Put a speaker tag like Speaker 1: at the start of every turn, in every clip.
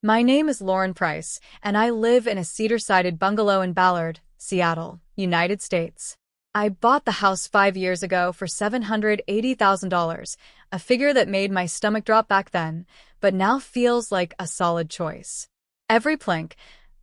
Speaker 1: My name is Lauren Price, and I live in a cedar-sided bungalow in Ballard, Seattle, United States. I bought the house 5 years ago for $780,000, a figure that made my stomach drop back then, but now feels like a solid choice. Every plank,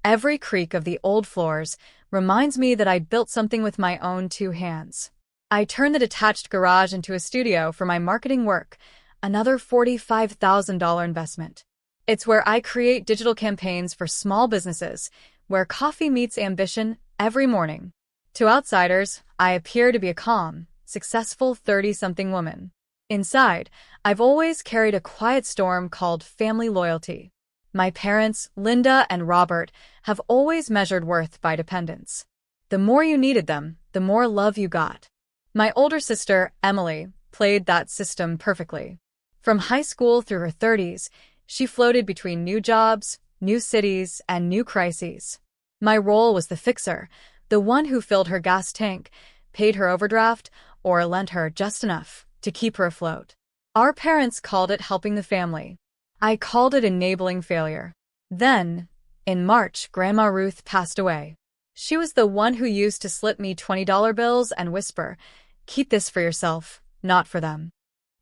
Speaker 1: every creak of the old floors reminds me that I built something with my own two hands. I turned the detached garage into a studio for my marketing work, another $45,000 investment. It's where I create digital campaigns for small businesses, where coffee meets ambition every morning. To outsiders, I appear to be a calm, successful 30-something woman. Inside, I've always carried a quiet storm called family loyalty. My parents, Linda and Robert, have always measured worth by dependence. The more you needed them, the more love you got. My older sister, Emily, played that system perfectly. From high school through her 30s, she floated between new jobs, new cities, and new crises. My role was the fixer, the one who filled her gas tank, paid her overdraft, or lent her just enough to keep her afloat. Our parents called it helping the family. I called it enabling failure. Then, in March, Grandma Ruth passed away. She was the one who used to slip me $20 bills and whisper, "Keep this for yourself, not for them."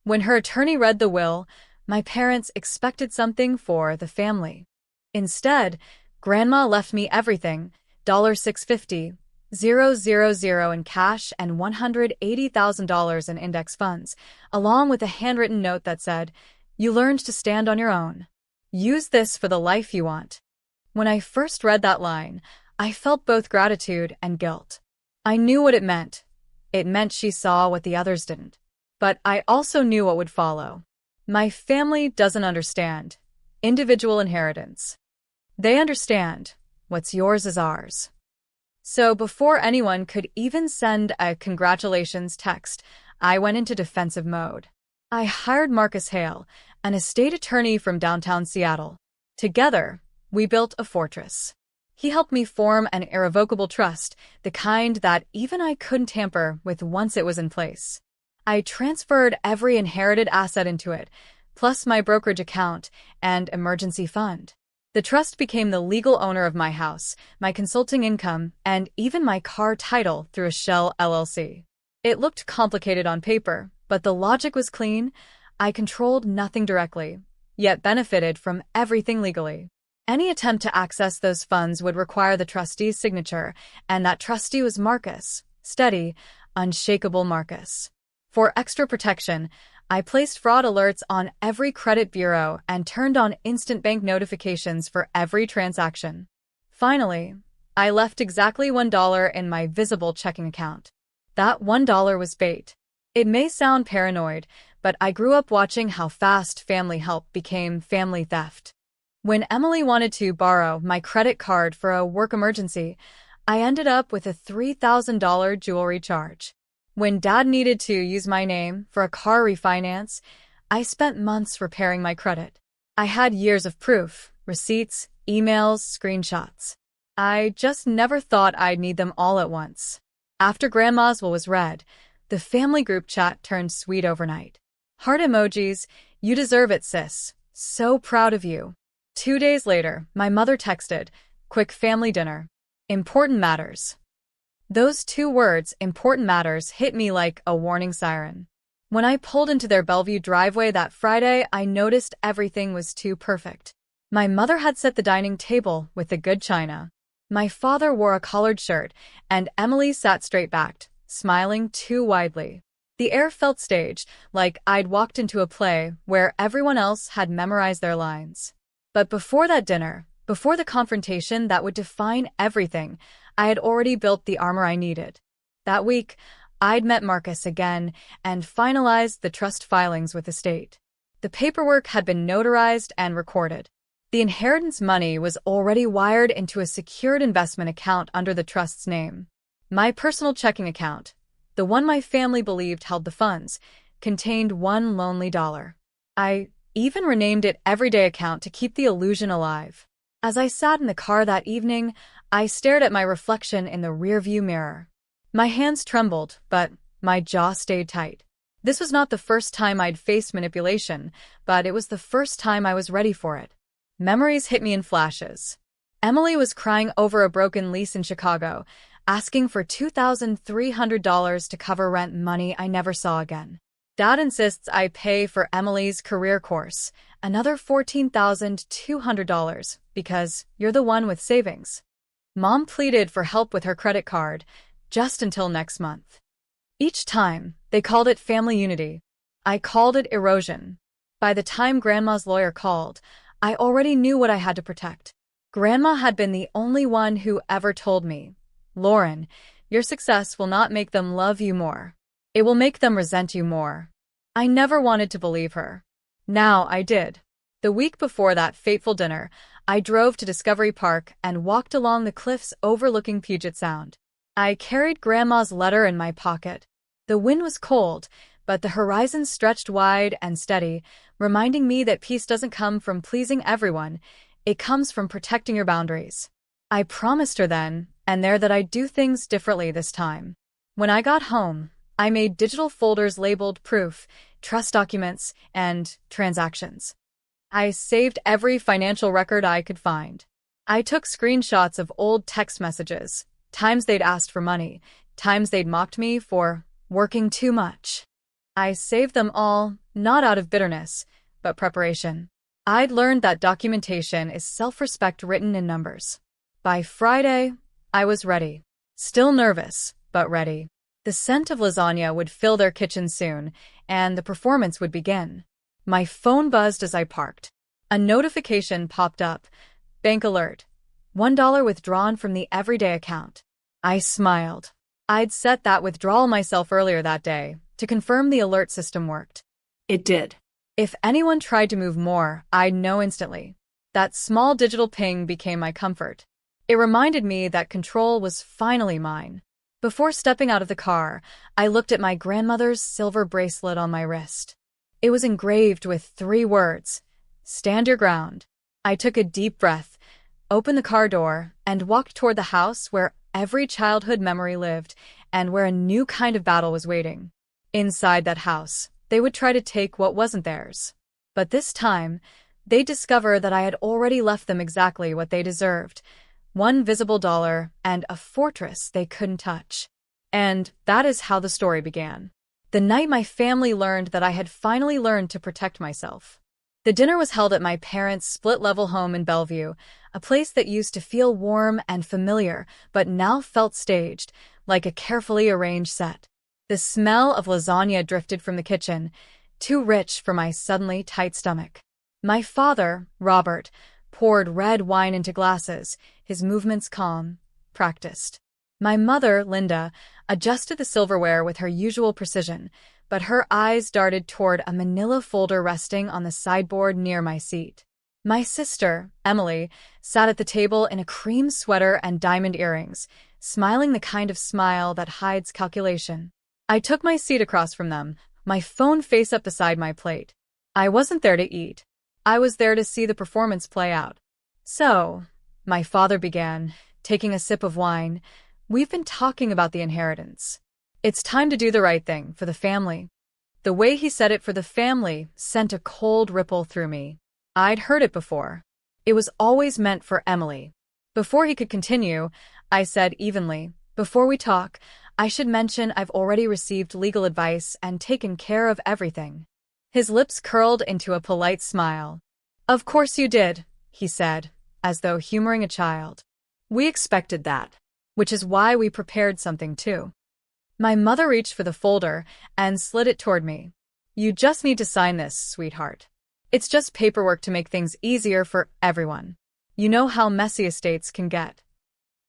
Speaker 1: When her attorney read the will, my parents expected something for the family. Instead, Grandma left me everything, $650,000 in cash and $180,000 in index funds, along with a handwritten note that said, "You learned to stand on your own. Use this for the life you want." When I first read that line, I felt both gratitude and guilt. I knew what it meant. It meant she saw what the others didn't. But I also knew what would follow. My family doesn't understand individual inheritance. They understand what's yours is ours. So before anyone could even send a congratulations text, I went into defensive mode. I hired Marcus Hale, an estate attorney from downtown Seattle. Together, we built a fortress. He helped me form an irrevocable trust, the kind that even I couldn't tamper with once it was in place. I transferred every inherited asset into it, plus my brokerage account and emergency fund. The trust became the legal owner of my house, my consulting income, and even my car title through a shell LLC. It looked complicated on paper, but the logic was clean. I controlled nothing directly, yet benefited from everything legally. Any attempt to access those funds would require the trustee's signature, and that trustee was Marcus, steady, unshakable Marcus. For extra protection, I placed fraud alerts on every credit bureau and turned on instant bank notifications for every transaction. Finally, I left exactly $1 in my visible checking account. That $1 was bait. It may sound paranoid, but I grew up watching how fast family help became family theft. When Emily wanted to borrow my credit card for a work emergency, I ended up with a $3,000 jewelry charge. When Dad needed to use my name for a car refinance, I spent months repairing my credit. I had years of proof, receipts, emails, screenshots. I just never thought I'd need them all at once. After Grandma's will was read, the family group chat turned sweet overnight. Heart emojis, "You deserve it, sis. So proud of you." 2 days later, my mother texted, "Quick family dinner. Important matters." Those 2 words, important matters, hit me like a warning siren. When I pulled into their Bellevue driveway that Friday, I noticed everything was too perfect. My mother had set the dining table with the good china. My father wore a collared shirt, and Emily sat straight-backed, smiling too widely. The air felt staged, like I'd walked into a play where everyone else had memorized their lines. But before that dinner, before the confrontation that would define everything, I had already built the armor I needed. That week, I'd met Marcus again and finalized the trust filings with the state. The paperwork had been notarized and recorded. The inheritance money was already wired into a secured investment account under the trust's name. My personal checking account, the one my family believed held the funds, contained one lonely dollar. I even renamed it Everyday Account to keep the illusion alive. As I sat in the car that evening, I stared at my reflection in the rearview mirror. My hands trembled, but my jaw stayed tight. This was not the first time I'd faced manipulation, but it was the first time I was ready for it. Memories hit me in flashes. Emily was crying over a broken lease in Chicago, asking for $2,300 to cover rent money I never saw again. Dad insists I pay for Emily's career course, another $14,200, because you're the one with savings. Mom pleaded for help with her credit card, just until next month. Each time, they called it family unity. I called it erosion. By the time Grandma's lawyer called, I already knew what I had to protect. Grandma had been the only one who ever told me, "Lauren, your success will not make them love you more. It will make them resent you more." I never wanted to believe her. Now I did. The week before that fateful dinner, I drove to Discovery Park and walked along the cliffs overlooking Puget Sound. I carried Grandma's letter in my pocket. The wind was cold, but the horizon stretched wide and steady, reminding me that peace doesn't come from pleasing everyone, it comes from protecting your boundaries. I promised her then and there that I'd do things differently this time. When I got home, I made digital folders labeled proof, trust documents, and transactions. I saved every financial record I could find. I took screenshots of old text messages, times they'd asked for money, times they'd mocked me for working too much. I saved them all, not out of bitterness, but preparation. I'd learned that documentation is self-respect written in numbers. By Friday, I was ready. Still nervous, but ready. The scent of lasagna would fill their kitchen soon, and the performance would begin. My phone buzzed as I parked. A notification popped up. Bank alert. $1 withdrawn from the everyday account. I smiled. I'd set that withdrawal myself earlier that day to confirm the alert system worked. It did. If anyone tried to move more, I'd know instantly. That small digital ping became my comfort. It reminded me that control was finally mine. Before stepping out of the car, I looked at my grandmother's silver bracelet on my wrist. It was engraved with 3 words, "Stand your ground." I took a deep breath, opened the car door, and walked toward the house where every childhood memory lived and where a new kind of battle was waiting. Inside that house, they would try to take what wasn't theirs. But this time, they'd discover that I had already left them exactly what they deserved: one visible dollar and a fortress they couldn't touch. And that is how the story began. The night my family learned that I had finally learned to protect myself. The dinner was held at my parents' split-level home in Bellevue, a place that used to feel warm and familiar, but now felt staged, like a carefully arranged set. The smell of lasagna drifted from the kitchen, too rich for my suddenly tight stomach. My father, Robert, poured red wine into glasses, his movements calm, practiced. My mother, Linda, adjusted the silverware with her usual precision, but her eyes darted toward a manila folder resting on the sideboard near my seat. My sister, Emily, sat at the table in a cream sweater and diamond earrings, smiling the kind of smile that hides calculation. I took my seat across from them, my phone face up beside my plate. I wasn't there to eat. I was there to see the performance play out. "So," my father began, taking a sip of wine, "we've been talking about the inheritance. It's time to do the right thing for the family." The way he said it, "for the family," sent a cold ripple through me. I'd heard it before. It was always meant for Emily. Before he could continue, I said evenly, "Before we talk, I should mention I've already received legal advice and taken care of everything." His lips curled into a polite smile. "Of course you did," he said, as though humoring a child. "We expected that. Which is why we prepared something too." My mother reached for the folder and slid it toward me. "You just need to sign this, sweetheart. It's just paperwork to make things easier for everyone. You know how messy estates can get."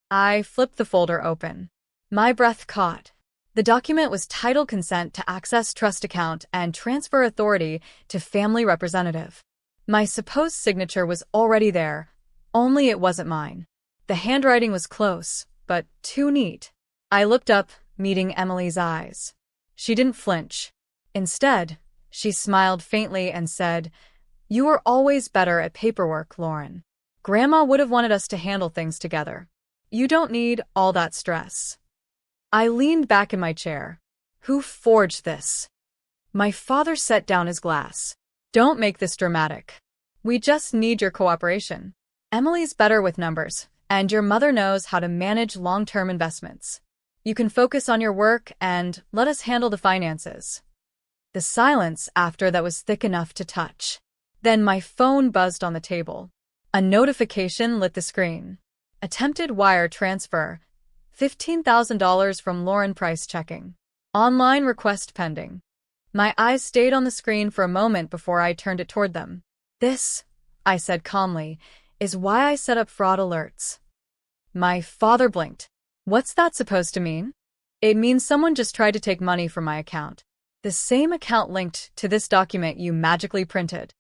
Speaker 1: I flipped the folder open. My breath caught. The document was title consent to access trust account and transfer authority to family representative. My supposed signature was already there, only it wasn't mine. The handwriting was close, but too neat. I looked up, meeting Emily's eyes. She didn't flinch. Instead, she smiled faintly and said, "You were always better at paperwork, Lauren. Grandma would have wanted us to handle things together. You don't need all that stress." I leaned back in my chair. Who forged this? My father set down his glass. "Don't make this dramatic. We just need your cooperation. Emily's better with numbers, and your mother knows how to manage long-term investments. You can focus on your work and let us handle the finances. The silence after that was thick enough to touch. Then my phone buzzed on the table. A notification lit the screen. Attempted wire transfer. $15,000 from Lauren Price checking. Online request pending. My eyes stayed on the screen for a moment before I turned it toward them. This, I said calmly, is why I set up fraud alerts. My father blinked. What's that supposed to mean? It means someone just tried to take money from my account. The same account linked to this document you magically printed.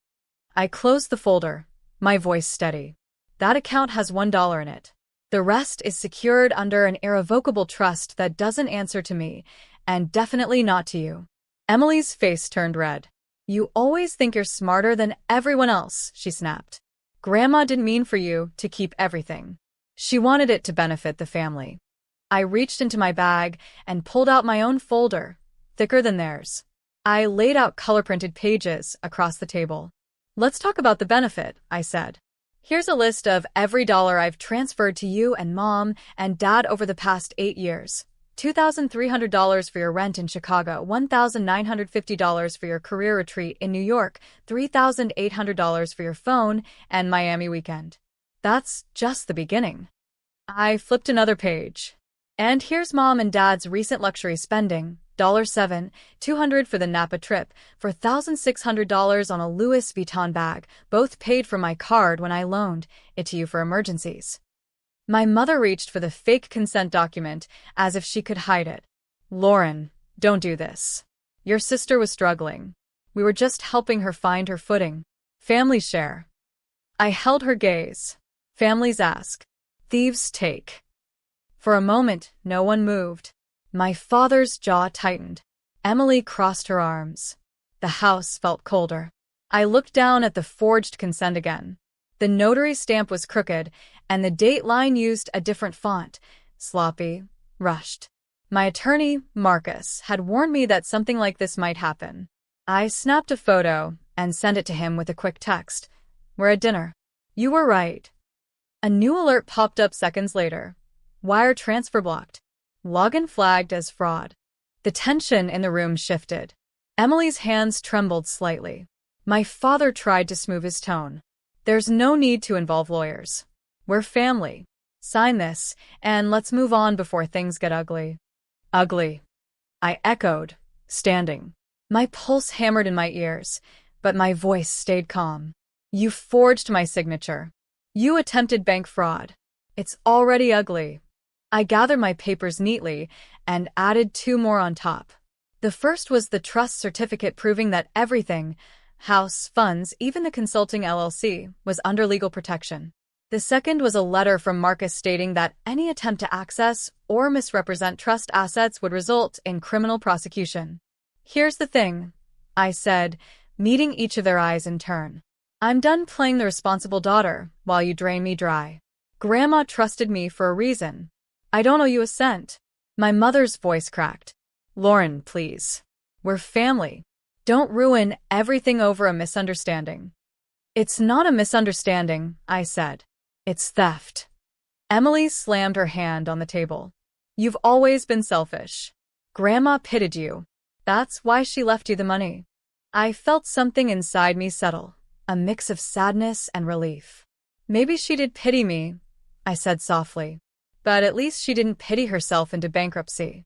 Speaker 1: I closed the folder, my voice steady. That account has $1 in it. The rest is secured under an irrevocable trust that doesn't answer to me, and definitely not to you. Emily's face turned red. You always think you're smarter than everyone else, she snapped. Grandma didn't mean for you to keep everything. She wanted it to benefit the family. I reached into my bag and pulled out my own folder, thicker than theirs. I laid out color-printed pages across the table. Let's talk about the benefit, I said. Here's a list of every dollar I've transferred to you and Mom and Dad over the past 8 years. $2,300 for your rent in Chicago, $1,950 for your career retreat in New York, $3,800 for your phone and Miami weekend. That's just the beginning. I flipped another page. And here's Mom and Dad's recent luxury spending. $7,200 for the Napa trip, for $1,600 on a Louis Vuitton bag, both paid from my card when I loaned it to you for emergencies. My mother reached for the fake consent document as if she could hide it. Lauren, don't do this. Your sister was struggling. We were just helping her find her footing. Families share. I held her gaze. Families ask. Thieves take. For a moment, no one moved. My father's jaw tightened. Emily crossed her arms. The house felt colder. I looked down at the forged consent again. The notary stamp was crooked, and the date line used a different font. Sloppy, rushed. My attorney, Marcus, had warned me that something like this might happen. I snapped a photo and sent it to him with a quick text. We're at dinner. You were right. A new alert popped up seconds later. Wire transfer blocked. Login flagged as fraud. The tension in the room shifted. Emily's hands trembled slightly. My father tried to smooth his tone. There's no need to involve lawyers. We're family. Sign this, and let's move on before things get ugly. Ugly. I echoed, standing. My pulse hammered in my ears, but my voice stayed calm. You forged my signature. You attempted bank fraud. It's already ugly. I gathered my papers neatly and added 2 more on top. The first was the trust certificate proving that everything, house, funds, even the consulting LLC, was under legal protection. The second was a letter from Marcus stating that any attempt to access or misrepresent trust assets would result in criminal prosecution. Here's the thing, I said, meeting each of their eyes in turn. I'm done playing the responsible daughter while you drain me dry. Grandma trusted me for a reason. I don't owe you a cent. My mother's voice cracked. Lauren, please. We're family. Don't ruin everything over a misunderstanding. It's not a misunderstanding, I said. It's theft. Emily slammed her hand on the table. You've always been selfish. Grandma pitied you. That's why she left you the money. I felt something inside me settle, a mix of sadness and relief. Maybe she did pity me, I said softly. But at least she didn't pity herself into bankruptcy.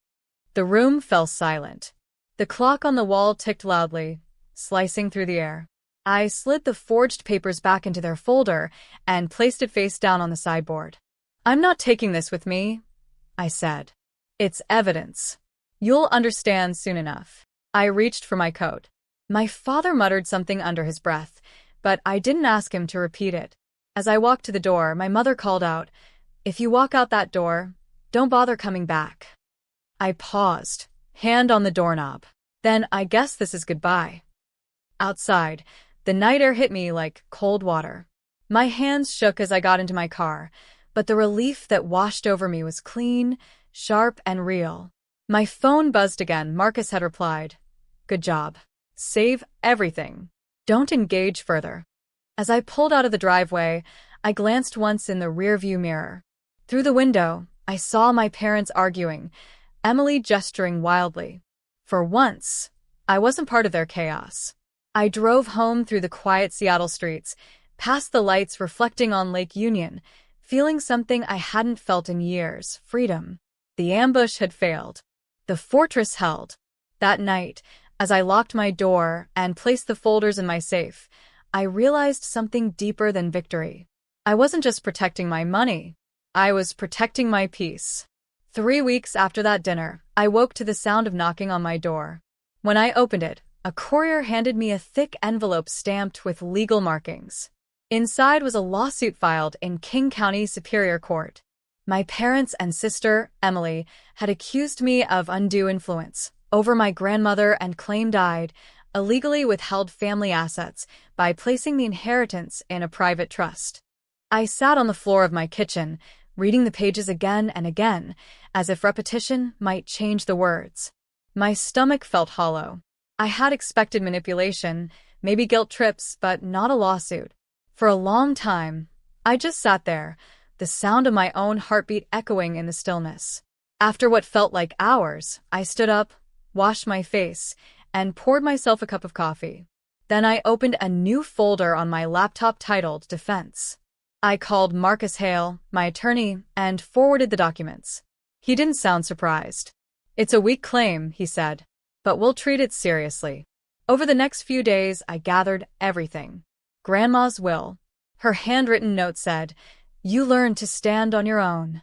Speaker 1: The room fell silent. The clock on the wall ticked loudly, slicing through the air. I slid the forged papers back into their folder and placed it face down on the sideboard. I'm not taking this with me, I said. It's evidence. You'll understand soon enough. I reached for my coat. My father muttered something under his breath, but I didn't ask him to repeat it. As I walked to the door, my mother called out, If you walk out that door, don't bother coming back. I paused, hand on the doorknob. Then I guess this is goodbye. Outside, the night air hit me like cold water. My hands shook as I got into my car, but the relief that washed over me was clean, sharp, and real. My phone buzzed again. Marcus had replied, Good job. Save everything. Don't engage further. As I pulled out of the driveway, I glanced once in the rearview mirror. Through the window, I saw my parents arguing, Emily gesturing wildly. For once, I wasn't part of their chaos. I drove home through the quiet Seattle streets, past the lights reflecting on Lake Union, feeling something I hadn't felt in years: freedom. The ambush had failed. The fortress held. That night, as I locked my door and placed the folders in my safe, I realized something deeper than victory. I wasn't just protecting my money. I was protecting my peace. 3 weeks after that dinner, I woke to the sound of knocking on my door. When I opened it, a courier handed me a thick envelope stamped with legal markings. Inside was a lawsuit filed in King County Superior Court. My parents and sister, Emily, had accused me of undue influence over my grandmother and claimed I'd illegally withheld family assets by placing the inheritance in a private trust. I sat on the floor of my kitchen, reading the pages again and again, as if repetition might change the words. My stomach felt hollow. I had expected manipulation, maybe guilt trips, but not a lawsuit. For a long time, I just sat there, the sound of my own heartbeat echoing in the stillness. After what felt like hours, I stood up, washed my face, and poured myself a cup of coffee. Then I opened a new folder on my laptop titled Defense. I called Marcus Hale, my attorney, and forwarded the documents. He didn't sound surprised. "It's a weak claim," he said, "but we'll treat it seriously." Over the next few days, I gathered everything. Grandma's will. Her handwritten note said, "You learn to stand on your own."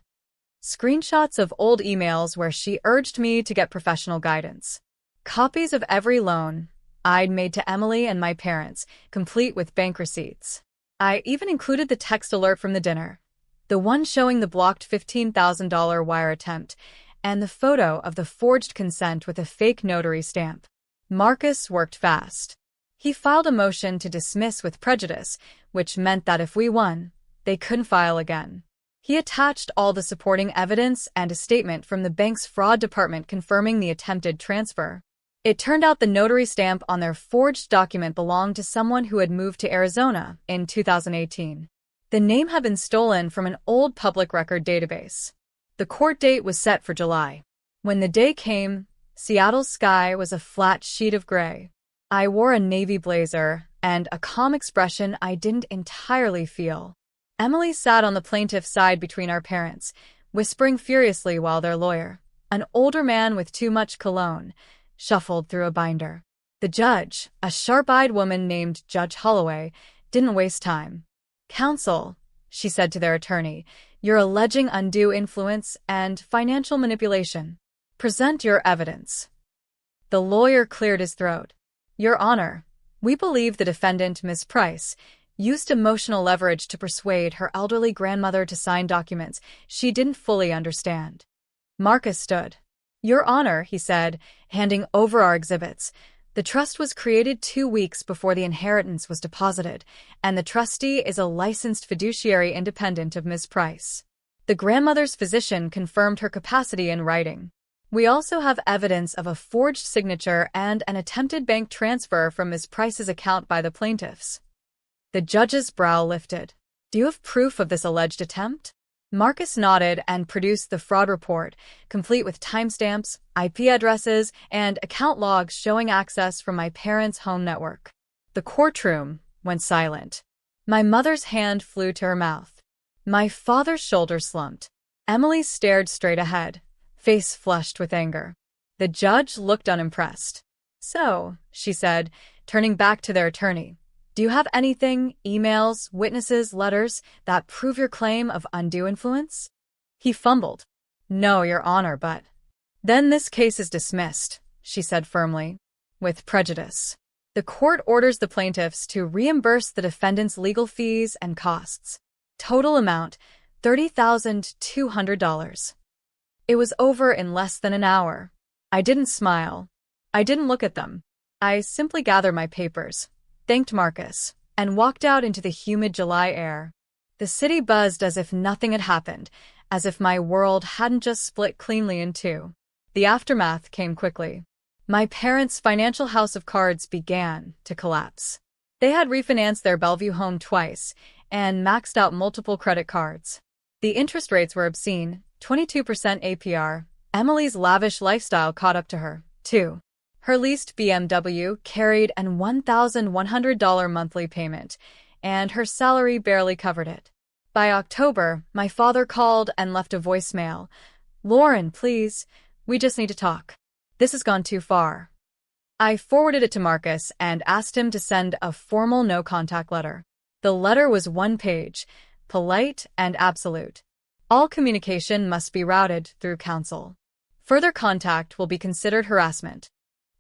Speaker 1: Screenshots of old emails where she urged me to get professional guidance. Copies of every loan I'd made to Emily and my parents, complete with bank receipts. I even included the text alert from the dinner, the one showing the blocked $15,000 wire attempt, and the photo of the forged consent with a fake notary stamp. Marcus worked fast. He filed a motion to dismiss with prejudice, which meant that if we won, they couldn't file again. He attached all the supporting evidence and a statement from the bank's fraud department confirming the attempted transfer. It turned out the notary stamp on their forged document belonged to someone who had moved to Arizona in 2018. The name had been stolen from an old public record database. The court date was set for July. When the day came, Seattle's sky was a flat sheet of gray. I wore a navy blazer and a calm expression I didn't entirely feel. Emily sat on the plaintiff's side between our parents, whispering furiously while their lawyer, an older man with too much cologne, shuffled through a binder. The judge, a sharp-eyed woman named Judge Holloway, didn't waste time. "Counsel," she said to their attorney, "you're alleging undue influence and financial manipulation. Present your evidence." The lawyer cleared his throat. "Your Honor, we believe the defendant, Ms. Price, used emotional leverage to persuade her elderly grandmother to sign documents she didn't fully understand." Marcus stood. "Your Honor," he said, handing over our exhibits, "the trust was created 2 weeks before the inheritance was deposited, and the trustee is a licensed fiduciary independent of Ms. Price. The grandmother's physician confirmed her capacity in writing. We also have evidence of a forged signature and an attempted bank transfer from Ms. Price's account by the plaintiffs." The judge's brow lifted. "Do you have proof of this alleged attempt?" Marcus nodded and produced the fraud report, complete with timestamps, IP addresses, and account logs showing access from my parents' home network. The courtroom went silent. My mother's hand flew to her mouth. My father's shoulder slumped. Emily stared straight ahead, face flushed with anger. The judge looked unimpressed. "So," she said, turning back to their attorney, "do you have anything, emails, witnesses, letters, that prove your claim of undue influence?" He fumbled. "No, Your Honor, but—" "Then this case is dismissed," she said firmly, "with prejudice. The court orders the plaintiffs to reimburse the defendant's legal fees and costs. Total amount, $30,200. It was over in less than an hour. I didn't smile. I didn't look at them. I simply gathered my papers, thanked Marcus, and walked out into the humid July air. The city buzzed as if nothing had happened, as if my world hadn't just split cleanly in two. The aftermath came quickly. My parents' financial house of cards began to collapse. They had refinanced their Bellevue home twice and maxed out multiple credit cards. The interest rates were obscene, 22% APR. Emily's lavish lifestyle caught up to her, too. Her leased BMW carried an $1,100 monthly payment, and her salary barely covered it. By October, my father called and left a voicemail. "Lauren, please, we just need to talk. This has gone too far." I forwarded it to Marcus and asked him to send a formal no-contact letter. The letter was one page, polite and absolute. All communication must be routed through counsel. Further contact will be considered harassment.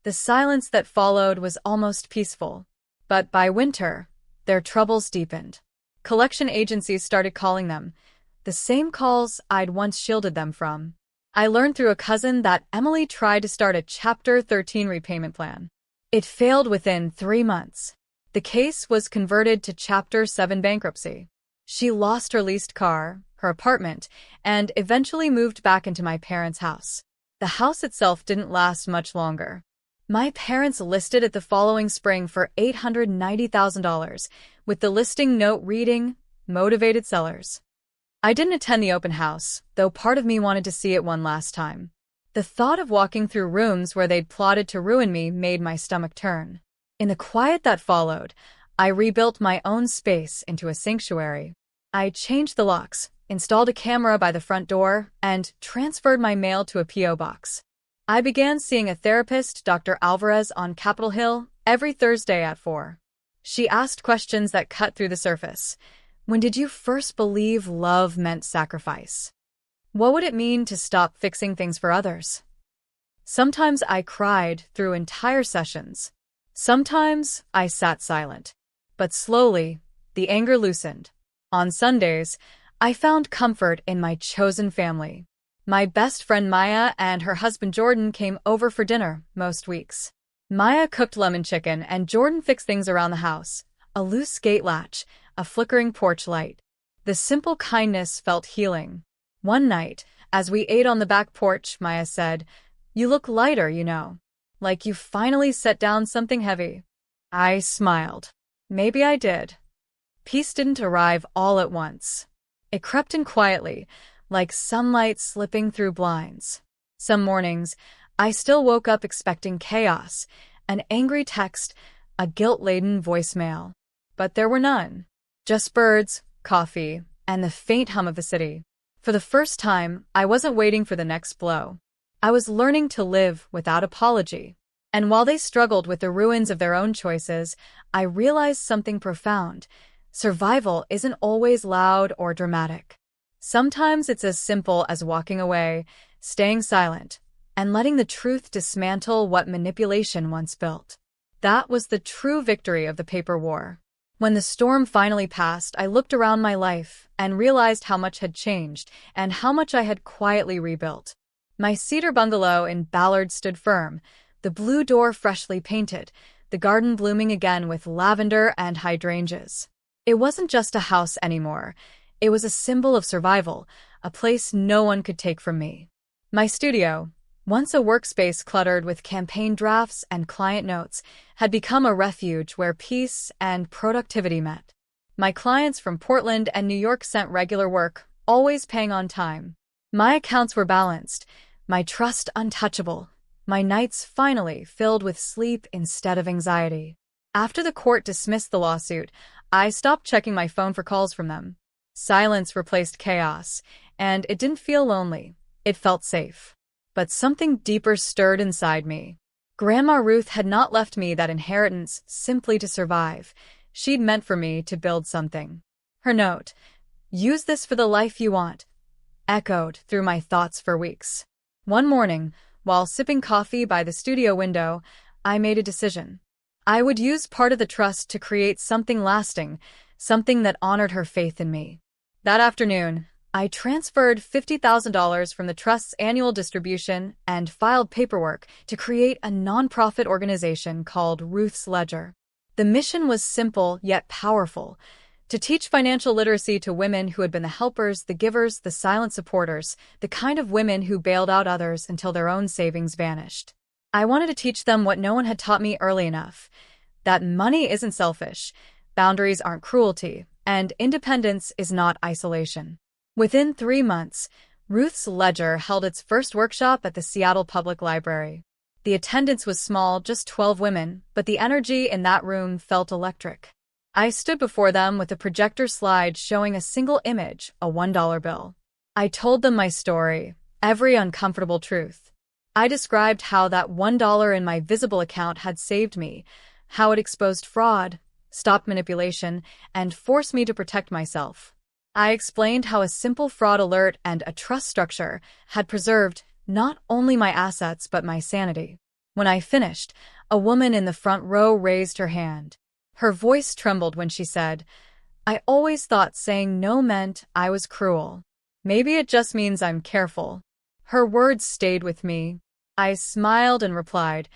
Speaker 1: The silence that followed was almost peaceful. But by winter, their troubles deepened. Collection agencies started calling them, the same calls I'd once shielded them from. I learned through a cousin that Emily tried to start a Chapter 13 repayment plan. It failed within 3 months. The case was converted to Chapter 7 bankruptcy. She lost her leased car, her apartment, and eventually moved back into my parents' house. The house itself didn't last much longer. My parents listed it the following spring for $890,000, with the listing note reading, "Motivated sellers." I didn't attend the open house, though part of me wanted to see it one last time. The thought of walking through rooms where they'd plotted to ruin me made my stomach turn. In the quiet that followed, I rebuilt my own space into a sanctuary. I changed the locks, installed a camera by the front door, and transferred my mail to a P.O. box. I began seeing a therapist, Dr. Alvarez, on Capitol Hill, every Thursday at 4. She asked questions that cut through the surface. When did you first believe love meant sacrifice? What would it mean to stop fixing things for others? Sometimes I cried through entire sessions. Sometimes I sat silent. But slowly, the anger loosened. On Sundays, I found comfort in my chosen family. My best friend Maya and her husband Jordan came over for dinner most weeks. Maya cooked lemon chicken and Jordan fixed things around the house, a loose gate latch, a flickering porch light. The simple kindness felt healing. One night, as we ate on the back porch, Maya said, "You look lighter, you know. Like you finally set down something heavy." I smiled. Maybe I did. Peace didn't arrive all at once. It crept in quietly, like sunlight slipping through blinds. Some mornings, I still woke up expecting chaos, an angry text, a guilt-laden voicemail. But there were none. Just birds, coffee, and the faint hum of the city. For the first time, I wasn't waiting for the next blow. I was learning to live without apology. And while they struggled with the ruins of their own choices, I realized something profound. Survival isn't always loud or dramatic. Sometimes it's as simple as walking away, staying silent, and letting the truth dismantle what manipulation once built. That was the true victory of the paper war. When the storm finally passed, I looked around my life and realized how much had changed and how much I had quietly rebuilt. My cedar bungalow in Ballard stood firm, the blue door freshly painted, the garden blooming again with lavender and hydrangeas. It wasn't just a house anymore. It was a symbol of survival, a place no one could take from me. My studio, once a workspace cluttered with campaign drafts and client notes, had become a refuge where peace and productivity met. My clients from Portland and New York sent regular work, always paying on time. My accounts were balanced, my trust untouchable, my nights finally filled with sleep instead of anxiety. After the court dismissed the lawsuit, I stopped checking my phone for calls from them. Silence replaced chaos, and it didn't feel lonely. It felt safe. But something deeper stirred inside me. Grandma Ruth had not left me that inheritance simply to survive. She'd meant for me to build something. Her note, "Use this for the life you want," echoed through my thoughts for weeks. One morning, while sipping coffee by the studio window, I made a decision. I would use part of the trust to create something lasting, something that honored her faith in me. That afternoon, I transferred $50,000 from the trust's annual distribution and filed paperwork to create a nonprofit organization called Ruth's Ledger. The mission was simple yet powerful: to teach financial literacy to women who had been the helpers, the givers, the silent supporters, the kind of women who bailed out others until their own savings vanished. I wanted to teach them what no one had taught me early enough: that money isn't selfish, boundaries aren't cruelty, and independence is not isolation. Within 3 months, Ruth's Ledger held its first workshop at the Seattle Public Library. The attendance was small, just 12 women, but the energy in that room felt electric. I stood before them with a projector slide showing a single image, a $1 bill. I told them my story, every uncomfortable truth. I described how that $1 in my visible account had saved me, how it exposed fraud, stopped manipulation, and forced me to protect myself. I explained how a simple fraud alert and a trust structure had preserved not only my assets but my sanity. When I finished, a woman in the front row raised her hand. Her voice trembled when she said, "I always thought saying no meant I was cruel. Maybe it just means I'm careful." Her words stayed with me. I smiled and replied,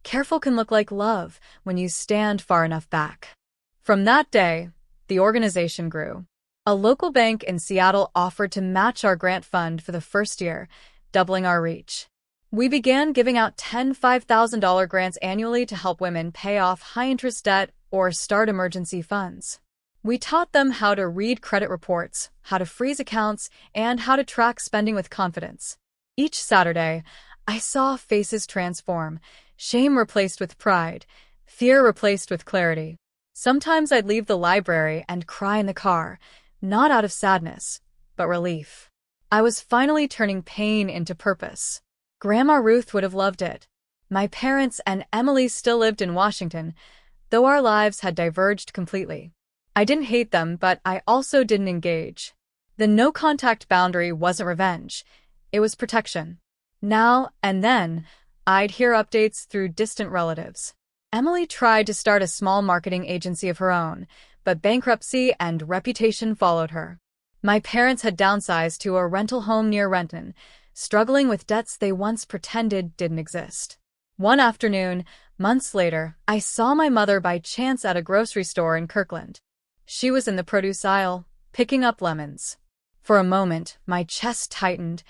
Speaker 1: "Careful can look like love when you stand far enough back." From that day, the organization grew. A local bank in Seattle offered to match our grant fund for the first year, doubling our reach. We began giving out $10,000 $5,000 grants annually to help women pay off high-interest debt or start emergency funds. We taught them how to read credit reports, how to freeze accounts, and how to track spending with confidence. Each Saturday, I saw faces transform, shame replaced with pride, fear replaced with clarity. Sometimes I'd leave the library and cry in the car, not out of sadness, but relief. I was finally turning pain into purpose. Grandma Ruth would have loved it. My parents and Emily still lived in Washington, though our lives had diverged completely. I didn't hate them, but I also didn't engage. The no-contact boundary wasn't revenge. It was protection. Now and then, I'd hear updates through distant relatives. Emily tried to start a small marketing agency of her own, but bankruptcy and reputation followed her. My parents had downsized to a rental home near Renton, struggling with debts they once pretended didn't exist. One afternoon, months later, I saw my mother by chance at a grocery store in Kirkland. She was in the produce aisle, picking up lemons. For a moment, my chest tightened.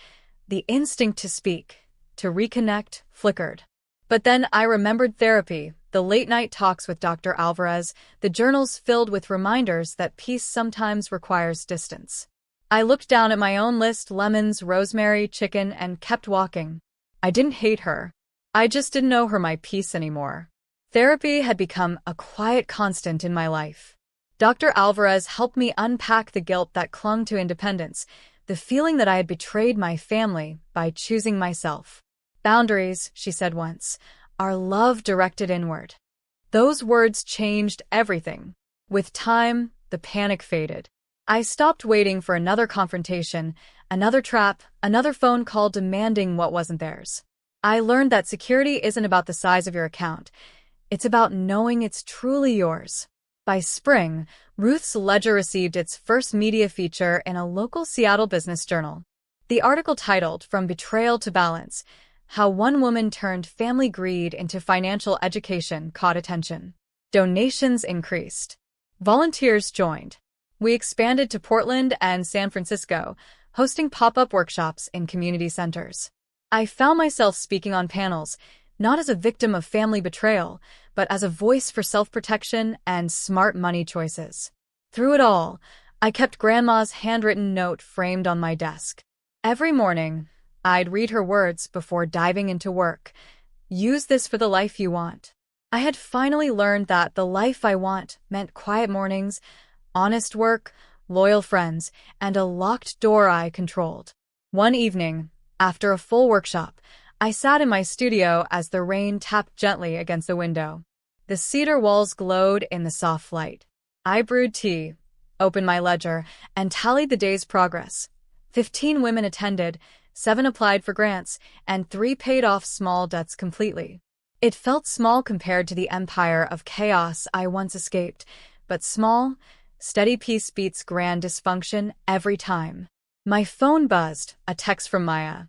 Speaker 1: The instinct to speak, to reconnect, flickered. But then I remembered therapy, the late-night talks with Dr. Alvarez, the journals filled with reminders that peace sometimes requires distance. I looked down at my own list, lemons, rosemary, chicken, and kept walking. I didn't hate her. I just didn't owe her my peace anymore. Therapy had become a quiet constant in my life. Dr. Alvarez helped me unpack the guilt that clung to independence, the feeling that I had betrayed my family by choosing myself. "Boundaries," she said once, "are love directed inward." Those words changed everything. With time, the panic faded. I stopped waiting for another confrontation, another trap, another phone call demanding what wasn't theirs. I learned that security isn't about the size of your account. It's about knowing it's truly yours. By spring, Ruth's Ledger received its first media feature in a local Seattle business journal. The article titled "From Betrayal to Balance: How One Woman Turned Family Greed into Financial Education" caught attention. Donations increased. Volunteers joined. We expanded to Portland and San Francisco, hosting pop-up workshops in community centers. I found myself speaking on panels, not as a victim of family betrayal, but as a voice for self-protection and smart money choices. Through it all, I kept Grandma's handwritten note framed on my desk. Every morning, I'd read her words before diving into work. "Use this for the life you want." I had finally learned that the life I want meant quiet mornings, honest work, loyal friends, and a locked door I controlled. One evening, after a full workshop, I sat in my studio as the rain tapped gently against the window. The cedar walls glowed in the soft light. I brewed tea, opened my ledger, and tallied the day's progress. 15 women attended, 7 applied for grants, and 3 paid off small debts completely. It felt small compared to the empire of chaos I once escaped, but small, steady peace beats grand dysfunction every time. My phone buzzed, a text from Maya.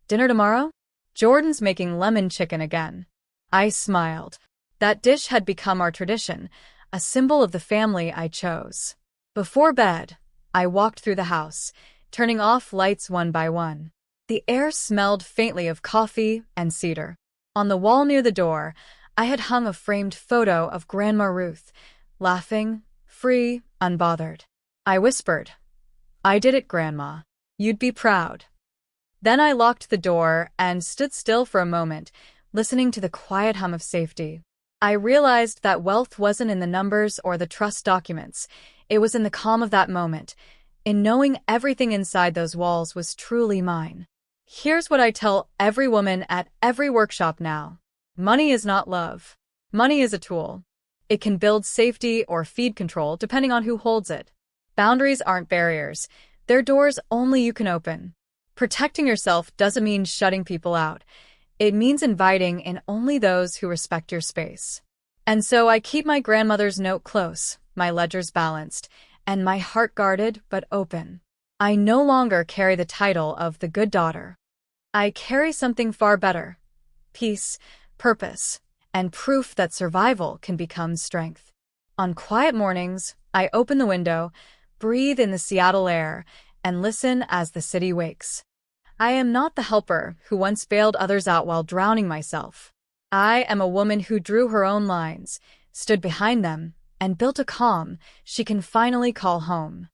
Speaker 1: "Dinner tomorrow? Jordan's making lemon chicken again." I smiled. That dish had become our tradition, a symbol of the family I chose. Before bed, I walked through the house, turning off lights one by one. The air smelled faintly of coffee and cedar. On the wall near the door, I had hung a framed photo of Grandma Ruth, laughing, free, unbothered. I whispered, "I did it, Grandma. You'd be proud." Then I locked the door and stood still for a moment, listening to the quiet hum of safety. I realized that wealth wasn't in the numbers or the trust documents. It was in the calm of that moment, in knowing everything inside those walls was truly mine. Here's what I tell every woman at every workshop now. Money is not love. Money is a tool. It can build safety or feed control depending on who holds it. Boundaries aren't barriers. They're doors only you can open. Protecting yourself doesn't mean shutting people out. It means inviting in only those who respect your space. And so I keep my grandmother's note close, my ledgers balanced, and my heart guarded but open. I no longer carry the title of the good daughter. I carry something far better: peace, purpose, and proof that survival can become strength. On quiet mornings, I open the window, breathe in the Seattle air, and listen as the city wakes. I am not the helper who once bailed others out while drowning myself. I am a woman who drew her own lines, stood behind them, and built a calm she can finally call home.